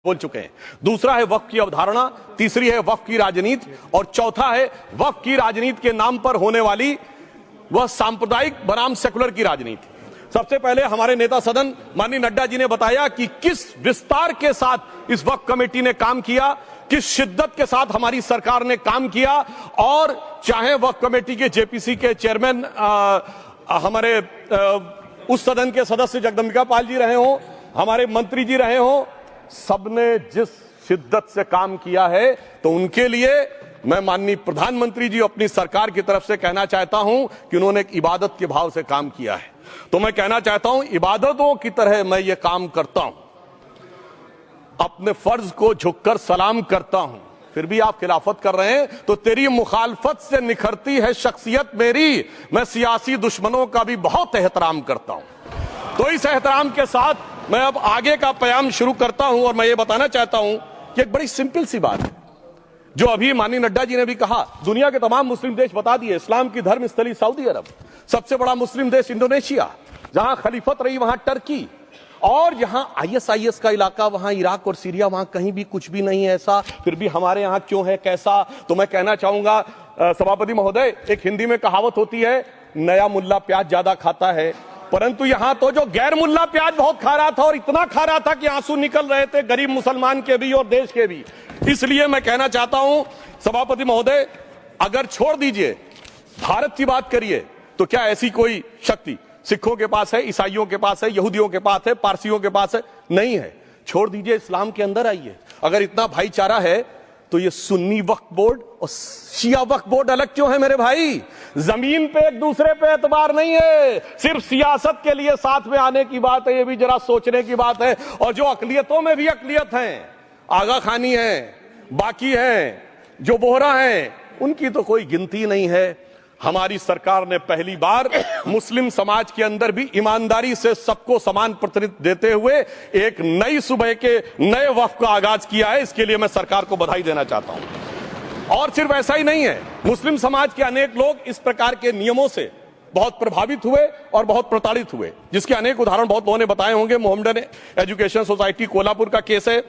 बोल चुके हैं। दूसरा है वक्फ की अवधारणा, तीसरी है वक्फ की राजनीति और चौथा है वक्फ की राजनीति के नाम पर होने वाली वह सांप्रदायिक बनाम सेकुलर की राजनीति। सबसे पहले हमारे नेता सदन माननीय नड्डा जी ने बताया कि किस विस्तार के साथ इस वक्फ कमेटी ने काम किया, किस शिद्दत के साथ हमारी सरकार ने काम किया। और चाहे वक्फ कमेटी के जेपीसी के चेयरमैन हमारे उस सदन के सदस्य जगदम्बिका पाल जी रहे हों, हमारे मंत्री जी रहे हों, सबने जिस शिद्दत से काम किया है, तो उनके लिए मैं माननीय प्रधानमंत्री जी अपनी सरकार की तरफ से कहना चाहता हूं कि उन्होंने एक इबादत के भाव से काम किया है। तो मैं कहना चाहता हूं, इबादतों की तरह मैं ये काम करता हूं, अपने फर्ज को झुककर सलाम करता हूं, फिर भी आप खिलाफत कर रहे हैं। तो तेरी मुखालफत से निखरती है शख्सियत मेरी, मैं सियासी दुश्मनों का भी बहुत एहतराम करता हूं। तो इस एहतराम के साथ मैं अब आगे का बयान शुरू करता हूं और मैं ये बताना चाहता हूं कि एक बड़ी सिंपल सी बात है जो अभी माननीय नड्डा जी ने भी कहा। दुनिया के तमाम मुस्लिम देश बता दिए, इस्लाम की धर्म स्थली सऊदी अरब, सबसे बड़ा मुस्लिम देश इंडोनेशिया, जहां खलीफत रही वहां टर्की, और यहां आईएसआईएस का इलाका, वहां इराक और सीरिया, वहां कहीं भी कुछ भी नहीं है ऐसा, फिर भी हमारे यहां क्यों है कैसा। तो मैं कहना चाहूंगा सभापति महोदय, एक हिंदी में कहावत होती है, नया मुल्ला प्याज ज्यादा खाता है, परंतु यहां तो जो गैर मुल्ला प्याज बहुत खा रहा था और इतना खा रहा था कि आंसू निकल रहे थे गरीब मुसलमान के भी और देश के भी। इसलिए मैं कहना चाहता हूं सभापति महोदय, अगर छोड़ दीजिए भारत की बात करिए, तो क्या ऐसी कोई शक्ति सिखों के पास है, ईसाइयों के पास है, यहूदियों के पास है, पारसियों के पास है? नहीं है। छोड़ दीजिए, इस्लाम के अंदर आइए। अगर इतना भाईचारा है तो ये सुन्नी वक्फ बोर्ड और शिया वक्फ बोर्ड अलग क्यों है मेरे भाई? जमीन पे एक दूसरे पे एतबार नहीं है, सिर्फ सियासत के लिए साथ में आने की बात है, ये भी जरा सोचने की बात है। और जो अकलियतों में भी अकलियत है, आगा खानी है, बाकी है, जो बोहरा है, उनकी तो कोई गिनती नहीं है। हमारी सरकार ने पहली बार मुस्लिम समाज के अंदर भी ईमानदारी से सबको समान प्रतिनिधित्व देते हुए एक नई सुबह के नए वक्फ का आगाज किया है। इसके लिए मैं सरकार को बधाई देना चाहता हूं। और सिर्फ ऐसा ही नहीं है, मुस्लिम समाज के अनेक लोग इस प्रकार के नियमों से बहुत प्रभावित हुए और बहुत प्रताड़ित हुए, जिसके अनेक उदाहरण बहुत लोगों ने बताए होंगे। मोहम्मडन एजुकेशन सोसाइटी कोल्हापुर का केस है,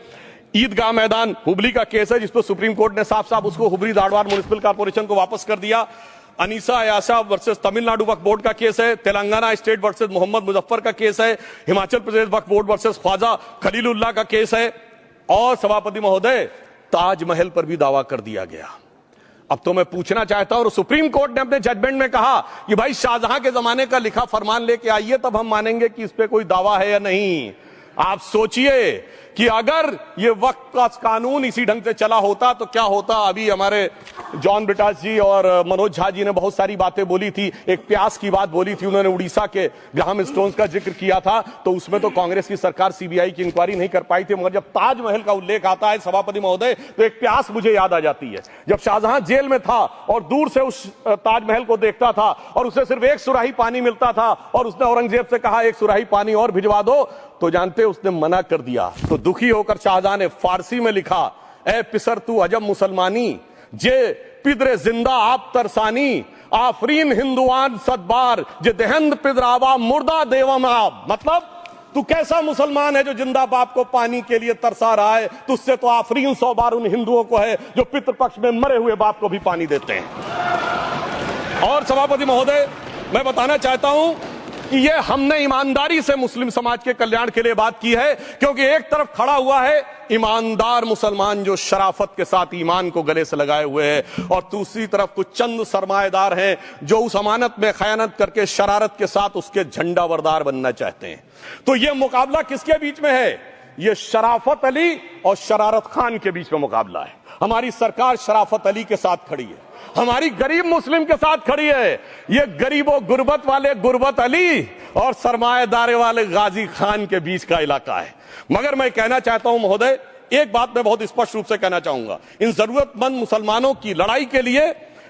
ईदगाह मैदान हुबली का केस है, जिसको सुप्रीम कोर्ट ने साफ साफ उसको हुबली धारवाड़ म्युनिसिपल कॉर्पोरेशन को वापस कर दिया। अनीसा अयाशा वर्सेस तमिलनाडु वक्फ बोर्ड का केस है, तेलंगाना स्टेट वर्सेस मोहम्मद मुजफ्फर का केस है, हिमाचल प्रदेश वक्फ बोर्ड वर्सेस ख्वाजा खलीलुल्लाह का केस है, और सभापति महोदय ताजमहल पर भी दावा कर दिया गया। अब तो मैं पूछना चाहता हूं, सुप्रीम कोर्ट ने अपने जजमेंट में कहा कि भाई शाहजहां के जमाने का लिखा फरमान लेके आइए, तब हम मानेंगे कि इस पे कोई दावा है या नहीं। आप सोचिए कि अगर ये वक्त का कानून इसी ढंग से चला होता तो क्या होता। अभी हमारे जॉन ब्रिटास जी और मनोज झा जी ने बहुत सारी बातें बोली थी, एक प्यास की बात बोली थी, उन्होंने उड़ीसा के ग्राहम स्टोन्स का जिक्र किया था, तो उसमें तो कांग्रेस की सरकार सीबीआई की इंक्वायरी नहीं कर पाई थी। मगर जब ताजमहल का उल्लेख आता है सभापति महोदय, तो एक प्यास मुझे याद आ जाती है। जब शाहजहां जेल में था और दूर से उस ताजमहल को देखता था और उसे सिर्फ एक सुराही पानी मिलता था और उसने औरंगजेब से कहा एक सुराही पानी और भिजवा दो, तो जानते उसने मना कर दिया। तो दुखी होकर शाहजहां ने फारसी में लिखा, ए पिसर तू अजब मुसलमानी, जे पिदरे जिंदा आप तरसानी, आफरीन हिंदुआन सदबार, जे देहंद पिदरावा मुर्दा देवम आप। मतलब तू कैसा मुसलमान है जो जिंदा बाप को पानी के लिए तरसा रहा है? तुझसे तो आफरीन 100 बार उन हिंदुओं को है जो पितृपक्ष में मरे हुए बाप को भी पानी देते हैं। और सभापति महोदय, मैं बताना चाहता हूं कि ये हमने ईमानदारी से मुस्लिम समाज के कल्याण के लिए बात की है, क्योंकि एक तरफ खड़ा हुआ है ईमानदार मुसलमान जो शराफत के साथ ईमान को गले से लगाए हुए हैं, और दूसरी तरफ कुछ चंद सरमाएदार हैं जो उस अमानत में खयानत करके शरारत के साथ उसके झंडा बरदार बनना चाहते हैं। तो ये मुकाबला किसके बीच में है? ये शराफत अली और शरारत खान के बीच में मुकाबला है। हमारी सरकार शराफत अली के साथ खड़ी है, हमारी गरीब मुस्लिम के साथ खड़ी है। ये गरीबों गुर्बत वाले गुर्बत अली और सरमाएदारे वाले गाजी खान के बीच का इलाका है। मगर मैं कहना चाहता हूं महोदय, एक बात मैं बहुत स्पष्ट रूप से कहना चाहूंगा, इन जरूरतमंद मुसलमानों की लड़ाई के लिए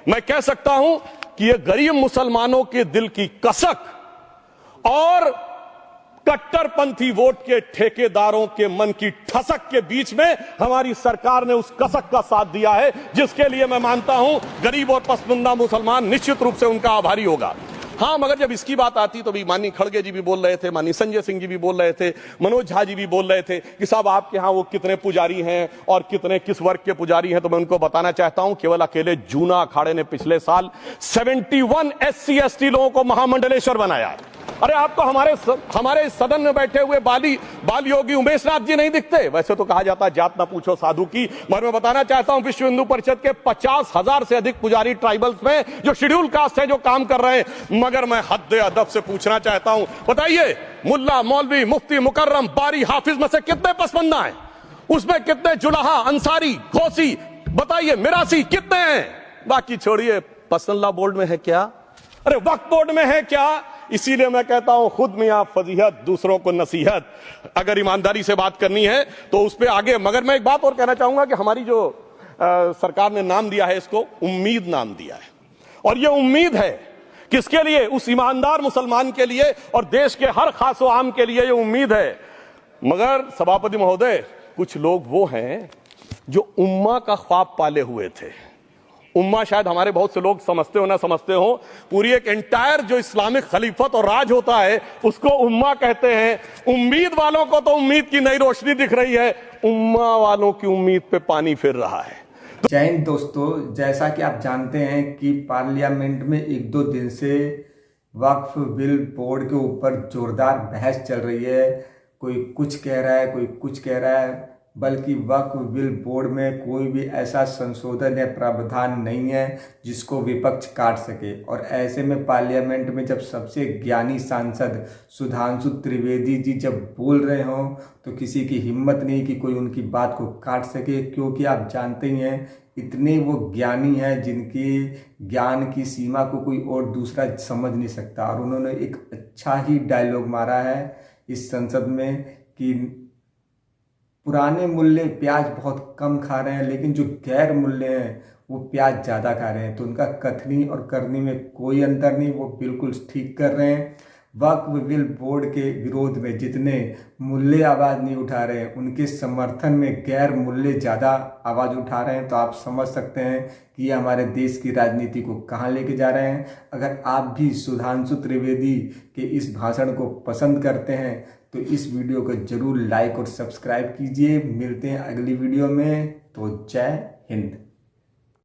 मैं कह सकता हूं कि ये गरीब मुसलमानों के दिल की कसक और कट्टरपंथी वोट के ठेकेदारों के मन की ठसक के बीच में हमारी सरकार ने उस कसक का साथ दिया है, जिसके लिए मैं मानता हूं गरीब और पसमानदा मुसलमान निश्चित रूप से उनका आभारी होगा। हाँ, मगर जब इसकी बात आती तो भी माननीय खड़गे जी भी बोल रहे थे, माननीय संजय सिंह जी भी बोल रहे थे, मनोज झा जी भी बोल रहे थे कि साहब आपके यहाँ वो कितने पुजारी हैं और कितने किस वर्ग के पुजारी हैं। तो मैं उनको बताना चाहता हूं, केवल अकेले जूना अखाड़े ने पिछले साल 71 SC ST लोगों को महामंडलेश्वर बनाया। अरे आपको हमारे सदन में बैठे हुए बाल योगी उमेश नाथ जी नहीं दिखते? वैसे तो कहा जाता है जात ना पूछो साधु की, मगर मैं बताना चाहता हूं विश्व हिंदू परिषद के 50,000 से अधिक पुजारी ट्राइबल्स में जो शेड्यूल कास्ट है जो काम कर रहे हैं। मगर मैं हद अदब से पूछना चाहता हूं, बताइए मुल्ला मौलवी मुफ्ती मुकर्रम बारी हाफिज में से कितने पसमंदा हैं? उसमें कितने जुलाहा अंसारी घोसी बताइए मिरासी कितने हैं? बाकी छोड़िए, पर्सनल लॉ बोर्ड में है क्या? अरे वक्फ बोर्ड में है क्या? इसीलिए मैं कहता हूं खुद मियां फजीहत दूसरों को नसीहत। अगर ईमानदारी से बात करनी है तो उस पर आगे। मगर मैं एक बात और कहना चाहूंगा कि हमारी जो सरकार ने नाम दिया है, इसको उम्मीद नाम दिया है, और यह उम्मीद है किसके लिए? उस ईमानदार मुसलमान के लिए और देश के हर खास व आम के लिए यह उम्मीद है। मगर सभापति महोदय, कुछ लोग वो हैं जो उम्मा का ख्वाब पाले हुए थे। उम्मा शायद हमारे बहुत से लोग समझते हो ना समझते हो, पूरी एक एंटायर जो इस्लामिक खलीफत और राज होता है उसको उम्मा कहते हैं। उम्मीद वालों को तो उम्मीद की नई रोशनी दिख रही है, उम्मा वालों की उम्मीद पे पानी फिर रहा है। जय हिंद दोस्तों, जैसा कि आप जानते हैं कि पार्लियामेंट में 1-2 दिन से वक्फ बिल बोर्ड के ऊपर जोरदार बहस चल रही है। कोई कुछ कह रहा है, कोई कुछ कह रहा है, बल्कि वक्फ बिल बोर्ड में कोई भी ऐसा संशोधन या प्रावधान नहीं है जिसको विपक्ष काट सके। और ऐसे में पार्लियामेंट में जब सबसे ज्ञानी सांसद सुधांशु त्रिवेदी जी जब बोल रहे हों तो किसी की हिम्मत नहीं कि कोई उनकी बात को काट सके, क्योंकि आप जानते ही हैं इतने वो ज्ञानी हैं जिनकी ज्ञान की सीमा को कोई और दूसरा समझ नहीं सकता। और उन्होंने एक अच्छा ही डायलॉग मारा है इस संसद में कि पुराने मूल्य प्याज बहुत कम खा रहे हैं, लेकिन जो गैर मूल्य हैं वो प्याज ज़्यादा खा रहे हैं। तो उनका कथनी और करनी में कोई अंतर नहीं, वो बिल्कुल ठीक कर रहे हैं। वक्फ बिल बोर्ड के विरोध में जितने मूल्य आवाज़ नहीं उठा रहे हैं, उनके समर्थन में गैर मूल्य ज़्यादा आवाज़ उठा रहे हैं। तो आप समझ सकते हैं कि ये हमारे देश की राजनीति को कहाँ लेके जा रहे हैं। अगर आप भी सुधांशु त्रिवेदी के इस भाषण को पसंद करते हैं तो इस वीडियो को जरूर लाइक और सब्सक्राइब कीजिए। मिलते हैं अगली वीडियो में। तो जय हिंद।